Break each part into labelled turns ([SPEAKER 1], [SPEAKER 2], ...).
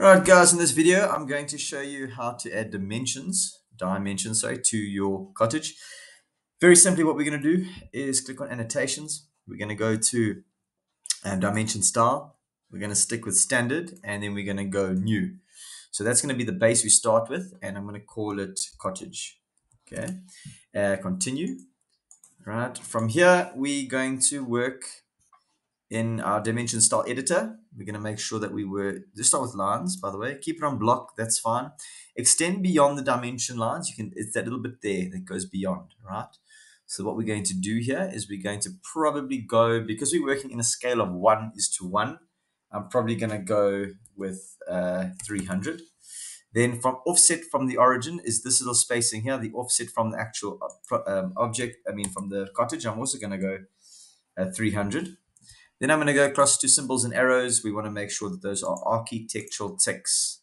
[SPEAKER 1] Alright guys, in this video I'm going to show you how to add dimensions to your cottage. Very simply what we're going to do is click on annotations. We're going to go to dimension style. We're going to stick with standard and then we're going to go new. So that's going to be the base we start with and I'm going to call it cottage. Okay, continue. Right, from here we're going to work in our dimension style editor. We're going to make sure that just start with lines, by the way. Keep it on block, that's fine. Extend beyond the dimension lines. It's that little bit there that goes beyond, right? So what we're going to do here is we're going to probably go, because we're working in a scale of 1:1, I'm probably going to go with 300. Then from offset from the origin is this little spacing here, the offset from the actual from the cottage, I'm also going to go 300. Then I'm going to go across to symbols and arrows. We want to make sure that those are architectural ticks.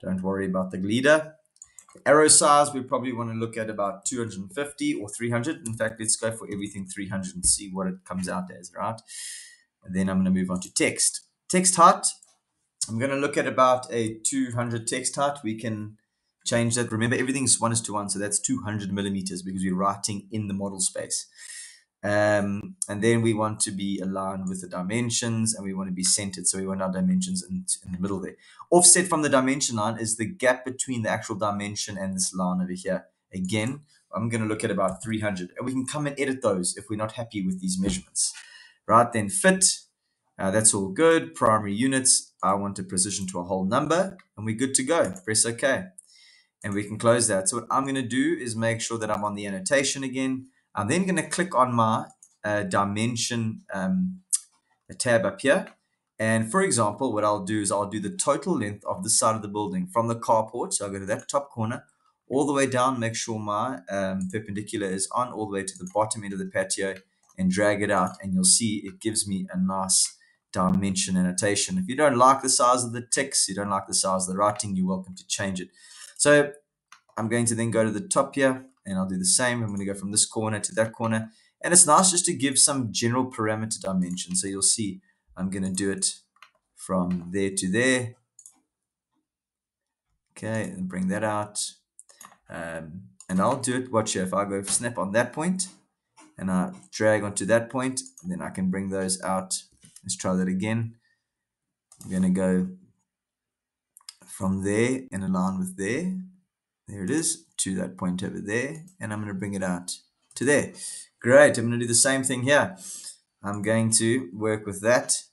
[SPEAKER 1] Don't worry about the glider. Arrow size, we probably want to look at about 250 or 300. In fact, let's go for everything 300 and see what it comes out as, right? And then I'm going to move on to text. Text height, I'm going to look at about a 200 text height. We can change that. Remember, everything's 1:1, so that's 200 millimeters because we're writing in the model space. And then we want to be aligned with the dimensions and we want to be centered. So we want our dimensions in the middle there. Offset from the dimension line is the gap between the actual dimension and this line over here. Again, I'm going to look at about 300 and we can come and edit those if we're not happy with these measurements. Right, then fit. That's all good. Primary units, I want to precision to a whole number and we're good to go. Press OK. And we can close that. So what I'm going to do is make sure that I'm on the annotation again. I'm then going to click on my dimension tab up here. And for example, what I'll do is I'll do the total length of the side of the building from the carport. So I'll go to that top corner all the way down, make sure my perpendicular is on all the way to the bottom end of the patio and drag it out. And you'll see it gives me a nice dimension annotation. If you don't like the size of the ticks, you don't like the size of the writing, you're welcome to change it. So I'm going to then go to the top here and I'll do the same. I'm going to go from this corner to that corner. And it's nice just to give some general parameter dimension. So you'll see I'm going to do it from there to there. Okay, and bring that out. And I'll do it, watch here, if I go snap on that point and I drag onto that point, and then I can bring those out. Let's try that again. I'm going to go from there and align with there. There it is, to that point over there, and I'm going to bring it out to there. Great, I'm going to do the same thing here. I'm going to work with that.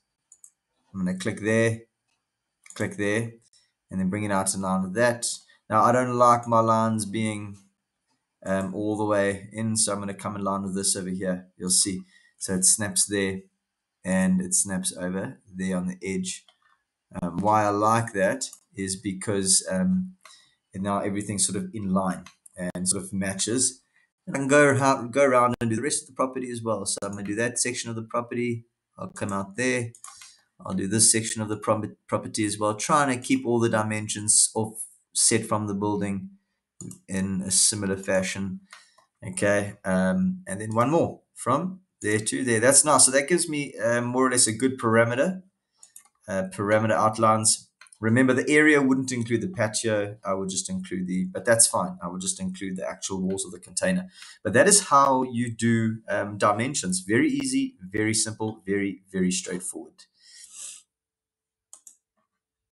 [SPEAKER 1] I'm going to click there, and then bring it out in line with that. Now, I don't like my lines being all the way in, so I'm going to come in line with this over here. You'll see. So it snaps there, and it snaps over there on the edge. Why I like that is because and now everything's sort of in line and sort of matches. And I can go around and do the rest of the property as well. So I'm going to do that section of the property. I'll come out there. I'll do this section of the property as well, trying to keep all the dimensions offset from the building in a similar fashion. Okay, and then one more from there to there. That's nice. So that gives me more or less a good parameter outlines. Remember, the area wouldn't include the patio. I would just include but that's fine. I would just include the actual walls of the container. But that is how you do dimensions. Very easy, very simple, very, very straightforward.